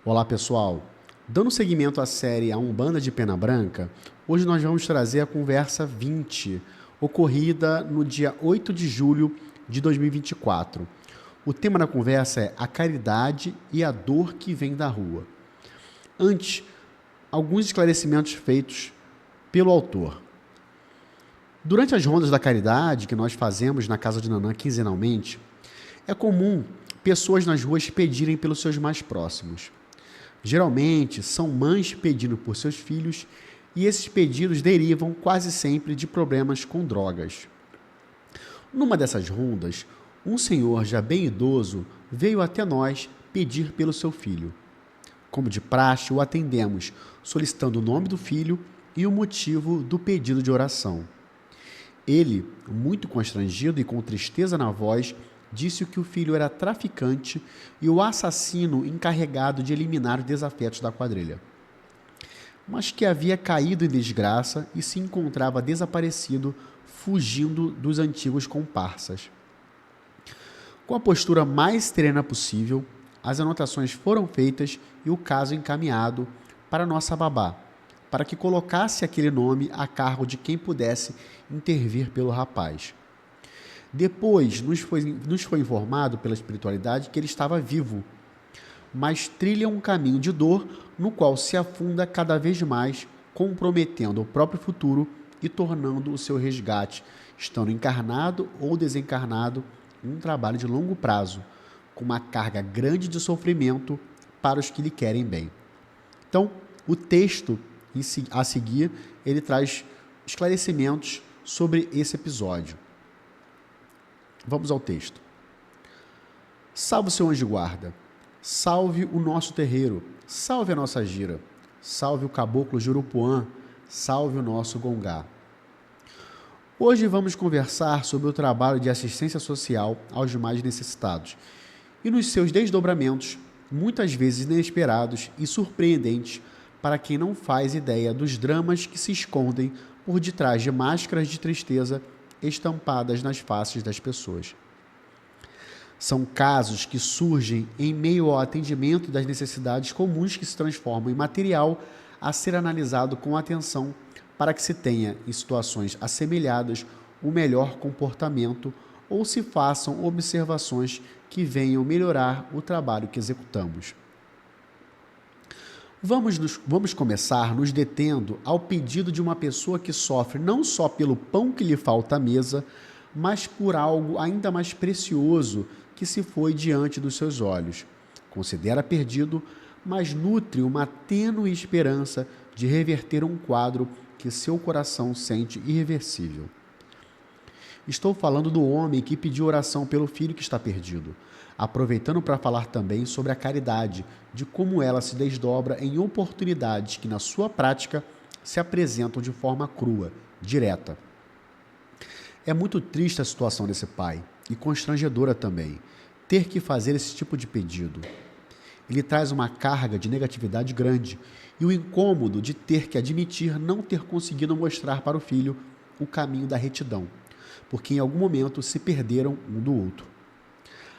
Olá pessoal, dando seguimento à série A Umbanda de Pena Branca, hoje nós vamos trazer a conversa 20, ocorrida no dia 8 de julho de 2024. O tema da conversa é a caridade e a dor que vem da rua. Antes, alguns esclarecimentos feitos pelo autor. Durante as rondas da caridade que nós fazemos na Casa de Nanã quinzenalmente, é comum pessoas nas ruas pedirem pelos seus mais próximos. Geralmente, são mães pedindo por seus filhos e esses pedidos derivam quase sempre de problemas com drogas. Numa dessas rondas, um senhor já bem idoso veio até nós pedir pelo seu filho. Como de praxe, o atendemos, solicitando o nome do filho e o motivo do pedido de oração. Ele, muito constrangido e com tristeza na voz, disse que o filho era traficante e o assassino encarregado de eliminar os desafetos da quadrilha, mas que havia caído em desgraça e se encontrava desaparecido, fugindo dos antigos comparsas. Com a postura mais serena possível, as anotações foram feitas e o caso encaminhado para nossa babá, para que colocasse aquele nome a cargo de quem pudesse intervir pelo rapaz. Depois nos foi informado pela espiritualidade que ele estava vivo, mas trilha um caminho de dor no qual se afunda cada vez mais, comprometendo o próprio futuro e tornando o seu resgate, estando encarnado ou desencarnado, um trabalho de longo prazo, com uma carga grande de sofrimento para os que lhe querem bem. Então, o texto a seguir, ele traz esclarecimentos sobre esse episódio. Vamos ao texto. Salve o seu anjo guarda, salve o nosso terreiro, salve a nossa gira, salve o caboclo Jurupuã, salve o nosso gongá. Hoje vamos conversar sobre o trabalho de assistência social aos mais necessitados e nos seus desdobramentos, muitas vezes inesperados e surpreendentes para quem não faz ideia dos dramas que se escondem por detrás de máscaras de tristeza estampadas nas faces das pessoas. São casos que surgem em meio ao atendimento das necessidades comuns que se transformam em material a ser analisado com atenção para que se tenha, em situações assemelhadas, o melhor comportamento ou se façam observações que venham melhorar o trabalho que executamos. Vamos começar nos detendo ao pedido de uma pessoa que sofre não só pelo pão que lhe falta à mesa, mas por algo ainda mais precioso que se foi diante dos seus olhos. Considera perdido, mas nutre uma tênue esperança de reverter um quadro que seu coração sente irreversível. Estou falando do homem que pediu oração pelo filho que está perdido, aproveitando para falar também sobre a caridade, de como ela se desdobra em oportunidades que, na sua prática, se apresentam de forma crua, direta. É muito triste a situação desse pai, e constrangedora também, ter que fazer esse tipo de pedido. Ele traz uma carga de negatividade grande e o incômodo de ter que admitir não ter conseguido mostrar para o filho o caminho da retidão, porque em algum momento se perderam um do outro.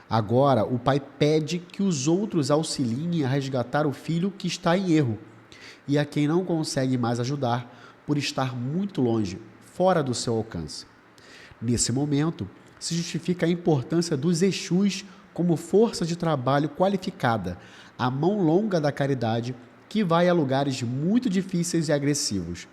Agora, o pai pede que os outros auxiliem a resgatar o filho que está em erro e a quem não consegue mais ajudar por estar muito longe, fora do seu alcance. Nesse momento, se justifica a importância dos Exus como força de trabalho qualificada, a mão longa da caridade que vai a lugares muito difíceis e agressivos.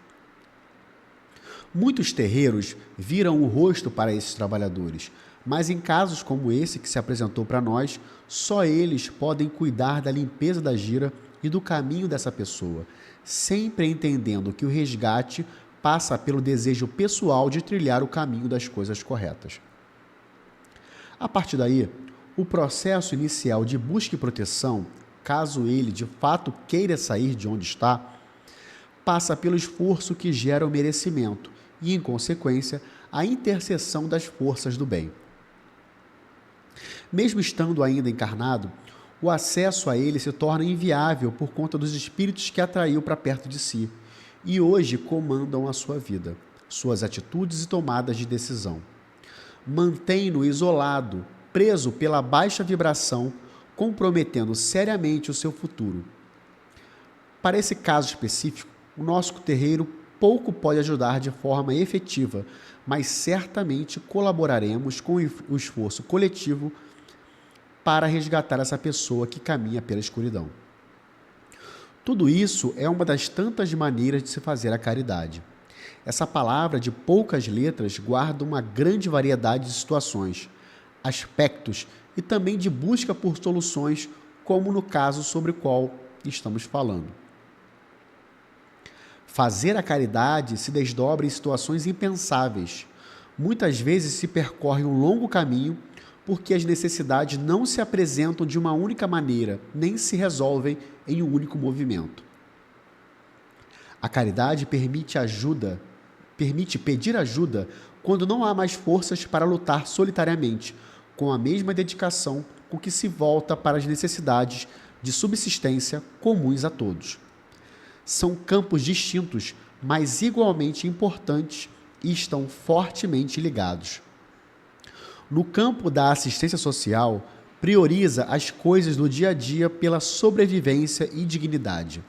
Muitos terreiros viram o rosto para esses trabalhadores, mas em casos como esse que se apresentou para nós, só eles podem cuidar da limpeza da gira e do caminho dessa pessoa, sempre entendendo que o resgate passa pelo desejo pessoal de trilhar o caminho das coisas corretas. A partir daí, o processo inicial de busca e proteção, caso ele de fato queira sair de onde está, passa pelo esforço que gera o merecimento e, em consequência, a intercessão das forças do bem. Mesmo estando ainda encarnado, o acesso a ele se torna inviável por conta dos espíritos que atraiu para perto de si e hoje comandam a sua vida, suas atitudes e tomadas de decisão. Mantém-no isolado, preso pela baixa vibração, comprometendo seriamente o seu futuro. Para esse caso específico, o nosso terreiro pouco pode ajudar de forma efetiva, mas certamente colaboraremos com o esforço coletivo para resgatar essa pessoa que caminha pela escuridão. Tudo isso é uma das tantas maneiras de se fazer a caridade. Essa palavra de poucas letras guarda uma grande variedade de situações, aspectos e também de busca por soluções, como no caso sobre o qual estamos falando. Fazer a caridade se desdobra em situações impensáveis. Muitas vezes se percorre um longo caminho porque as necessidades não se apresentam de uma única maneira, nem se resolvem em um único movimento. A caridade permite pedir ajuda quando não há mais forças para lutar solitariamente, com a mesma dedicação com que se volta para as necessidades de subsistência comuns a todos. São campos distintos, mas igualmente importantes e estão fortemente ligados. No campo da assistência social, prioriza as coisas do dia a dia pela sobrevivência e dignidade.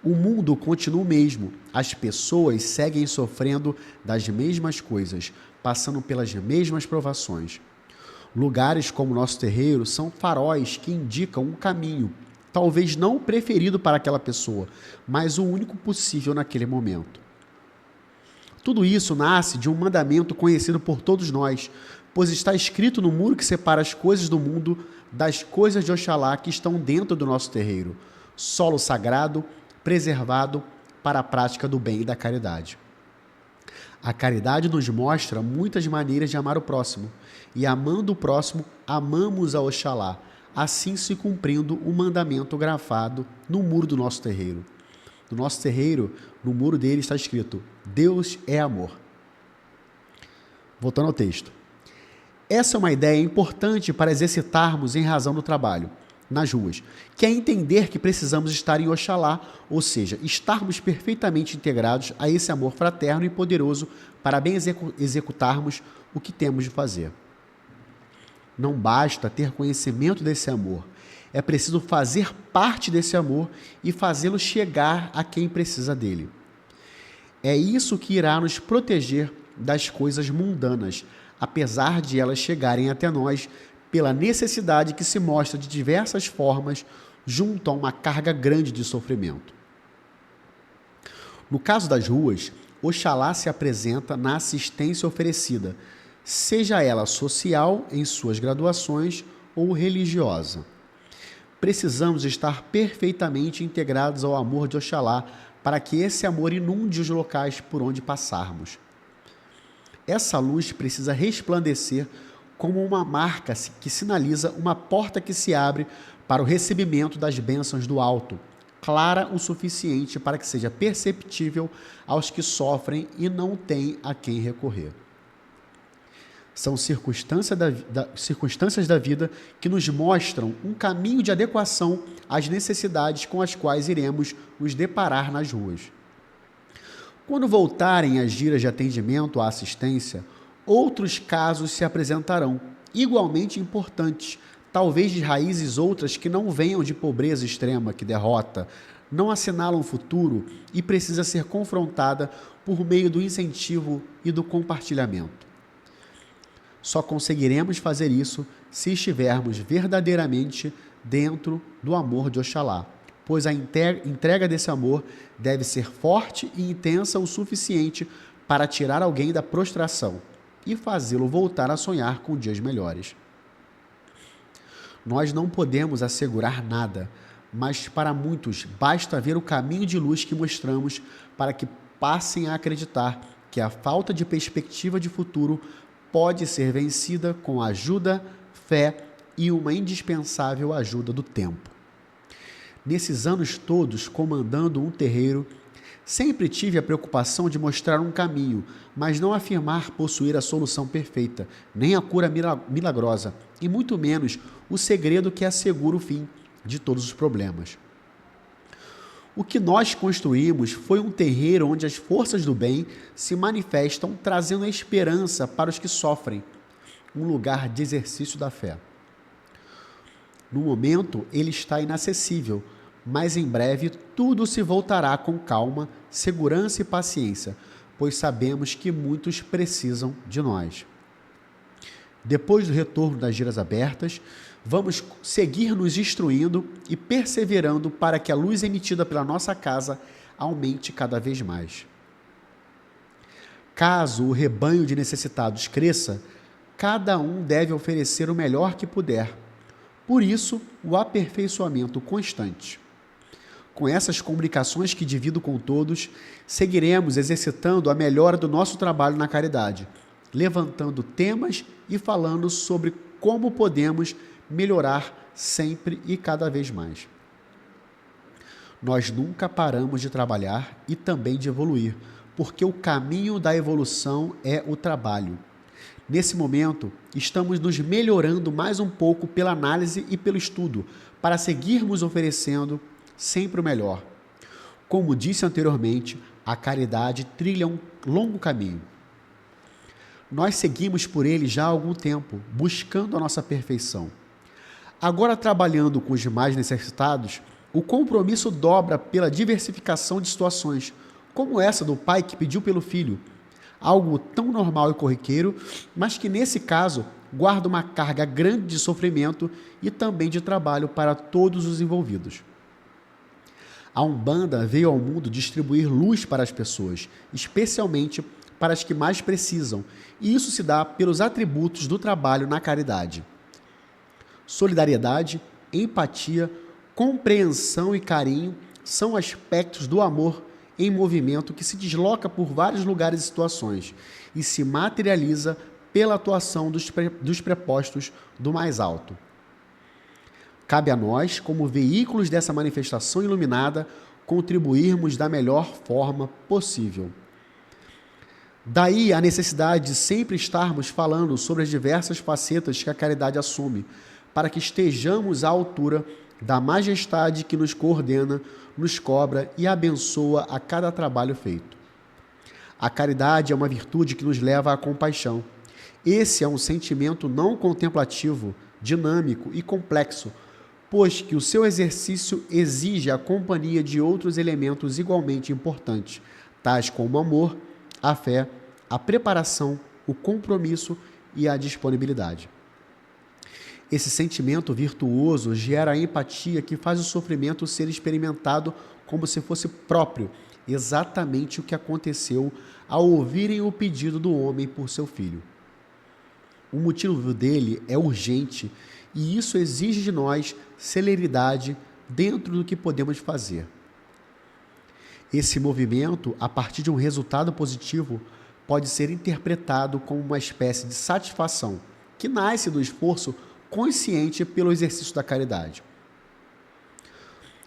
O mundo continua o mesmo, as pessoas seguem sofrendo das mesmas coisas, passando pelas mesmas provações. Lugares como nosso terreiro são faróis que indicam um caminho, talvez não o preferido para aquela pessoa, mas o único possível naquele momento. Tudo isso nasce de um mandamento conhecido por todos nós, pois está escrito no muro que separa as coisas do mundo das coisas de Oxalá que estão dentro do nosso terreiro, solo sagrado, preservado para a prática do bem e da caridade. A caridade nos mostra muitas maneiras de amar o próximo, e amando o próximo, amamos a Oxalá, assim se cumprindo o mandamento grafado no muro do nosso terreiro. No nosso terreiro, no muro dele está escrito: Deus é amor. Voltando ao texto. Essa é uma ideia importante para exercitarmos em razão do trabalho, nas ruas, que é entender que precisamos estar em Oxalá, ou seja, estarmos perfeitamente integrados a esse amor fraterno e poderoso para bem executarmos o que temos de fazer. Não basta ter conhecimento desse amor, é preciso fazer parte desse amor e fazê-lo chegar a quem precisa dele. É isso que irá nos proteger das coisas mundanas, apesar de elas chegarem até nós pela necessidade que se mostra de diversas formas junto a uma carga grande de sofrimento. No caso das ruas, Oxalá se apresenta na assistência oferecida, seja ela social em suas graduações ou religiosa. Precisamos estar perfeitamente integrados ao amor de Oxalá para que esse amor inunde os locais por onde passarmos. Essa luz precisa resplandecer como uma marca que sinaliza uma porta que se abre para o recebimento das bênçãos do alto, clara o suficiente para que seja perceptível aos que sofrem e não têm a quem recorrer. São circunstâncias da vida que nos mostram um caminho de adequação às necessidades com as quais iremos nos deparar nas ruas. Quando voltarem as giras de atendimento à assistência, outros casos se apresentarão, igualmente importantes, talvez de raízes outras que não venham de pobreza extrema que derrota, não assinalam futuro e precisa ser confrontada por meio do incentivo e do compartilhamento. Só conseguiremos fazer isso se estivermos verdadeiramente dentro do amor de Oxalá, pois a entrega desse amor deve ser forte e intensa o suficiente para tirar alguém da prostração e fazê-lo voltar a sonhar com dias melhores. Nós não podemos assegurar nada, mas para muitos basta ver o caminho de luz que mostramos para que passem a acreditar que a falta de perspectiva de futuro pode ser vencida com ajuda, fé e uma indispensável ajuda do tempo. Nesses anos todos comandando um terreiro, sempre tive a preocupação de mostrar um caminho, mas não afirmar possuir a solução perfeita, nem a cura milagrosa, e muito menos o segredo que assegura o fim de todos os problemas. O que nós construímos foi um terreiro onde as forças do bem se manifestam, trazendo a esperança para os que sofrem, um lugar de exercício da fé. No momento, ele está inacessível, mas em breve tudo se voltará com calma, segurança e paciência, pois sabemos que muitos precisam de nós. Depois do retorno das giras abertas, vamos seguir nos instruindo e perseverando para que a luz emitida pela nossa casa aumente cada vez mais. Caso o rebanho de necessitados cresça, cada um deve oferecer o melhor que puder. Por isso, o aperfeiçoamento constante. Com essas comunicações que divido com todos, seguiremos exercitando a melhora do nosso trabalho na caridade, levantando temas e falando sobre como podemos melhorar sempre e cada vez mais. Nós nunca paramos de trabalhar e também de evoluir, porque o caminho da evolução é o trabalho. Nesse momento, estamos nos melhorando mais um pouco pela análise e pelo estudo, para seguirmos oferecendo sempre o melhor. Como disse anteriormente, a caridade trilha um longo caminho. Nós seguimos por ele já há algum tempo, buscando a nossa perfeição. Agora, trabalhando com os mais necessitados, o compromisso dobra pela diversificação de situações, como essa do pai que pediu pelo filho, algo tão normal e corriqueiro, mas que nesse caso guarda uma carga grande de sofrimento e também de trabalho para todos os envolvidos. A Umbanda veio ao mundo distribuir luz para as pessoas, especialmente para as que mais precisam, e isso se dá pelos atributos do trabalho na caridade. Solidariedade, empatia, compreensão e carinho são aspectos do amor em movimento que se desloca por vários lugares e situações e se materializa pela atuação dos prepostos do mais alto. Cabe a nós, como veículos dessa manifestação iluminada, contribuirmos da melhor forma possível. Daí a necessidade de sempre estarmos falando sobre as diversas facetas que a caridade assume, para que estejamos à altura da majestade que nos coordena, nos cobra e abençoa a cada trabalho feito. A caridade é uma virtude que nos leva à compaixão. Esse é um sentimento não contemplativo, dinâmico e complexo, pois que o seu exercício exige a companhia de outros elementos igualmente importantes, tais como o amor, a fé, a preparação, o compromisso e a disponibilidade. Esse sentimento virtuoso gera a empatia que faz o sofrimento ser experimentado como se fosse próprio, exatamente o que aconteceu ao ouvirem o pedido do homem por seu filho. O motivo dele é urgente e isso exige de nós celeridade dentro do que podemos fazer. Esse movimento, a partir de um resultado positivo, pode ser interpretado como uma espécie de satisfação que nasce do esforço consciente pelo exercício da caridade.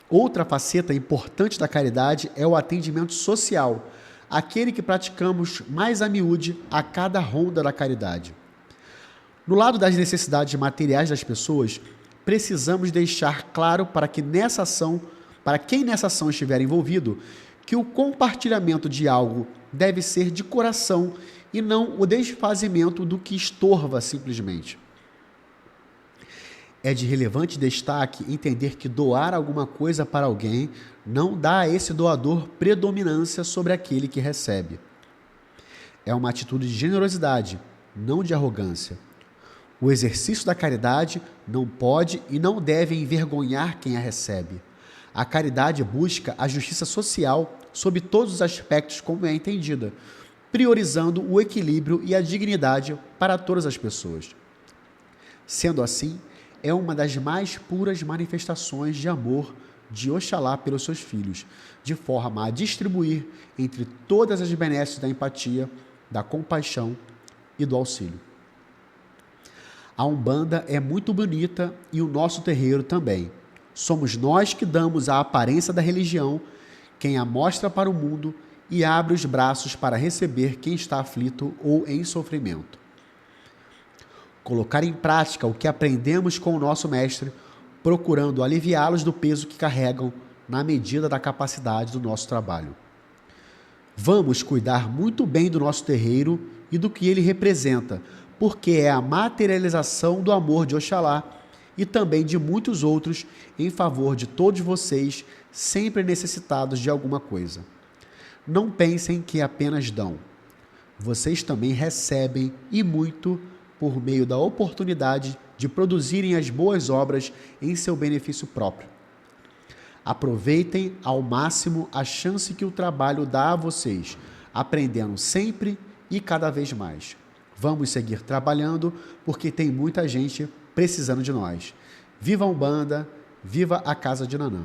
Outra faceta importante da caridade é o atendimento social, aquele que praticamos mais a miúde a cada ronda da caridade. No lado das necessidades materiais das pessoas, precisamos deixar claro para quem nessa ação estiver envolvido, que o compartilhamento de algo deve ser de coração e não o desfazimento do que estorva simplesmente. É de relevante destaque entender que doar alguma coisa para alguém não dá a esse doador predominância sobre aquele que recebe. É uma atitude de generosidade, não de arrogância. O exercício da caridade não pode e não deve envergonhar quem a recebe. A caridade busca a justiça social sob todos os aspectos como é entendida, priorizando o equilíbrio e a dignidade para todas as pessoas. Sendo assim, é uma das mais puras manifestações de amor de Oxalá pelos seus filhos, de forma a distribuir entre todas as benesses da empatia, da compaixão e do auxílio. A Umbanda é muito bonita e o nosso terreiro também. Somos nós que damos a aparência da religião, quem a mostra para o mundo e abre os braços para receber quem está aflito ou em sofrimento. Colocar em prática o que aprendemos com o nosso mestre, procurando aliviá-los do peso que carregam na medida da capacidade do nosso trabalho. Vamos cuidar muito bem do nosso terreiro e do que ele representa, porque é a materialização do amor de Oxalá e também de muitos outros em favor de todos vocês, sempre necessitados de alguma coisa. Não pensem que apenas dão. Vocês também recebem, e muito, por meio da oportunidade de produzirem as boas obras em seu benefício próprio. Aproveitem ao máximo a chance que o trabalho dá a vocês, aprendendo sempre e cada vez mais. Vamos seguir trabalhando, porque tem muita gente precisando de nós. Viva a Umbanda, viva a Casa de Nanã.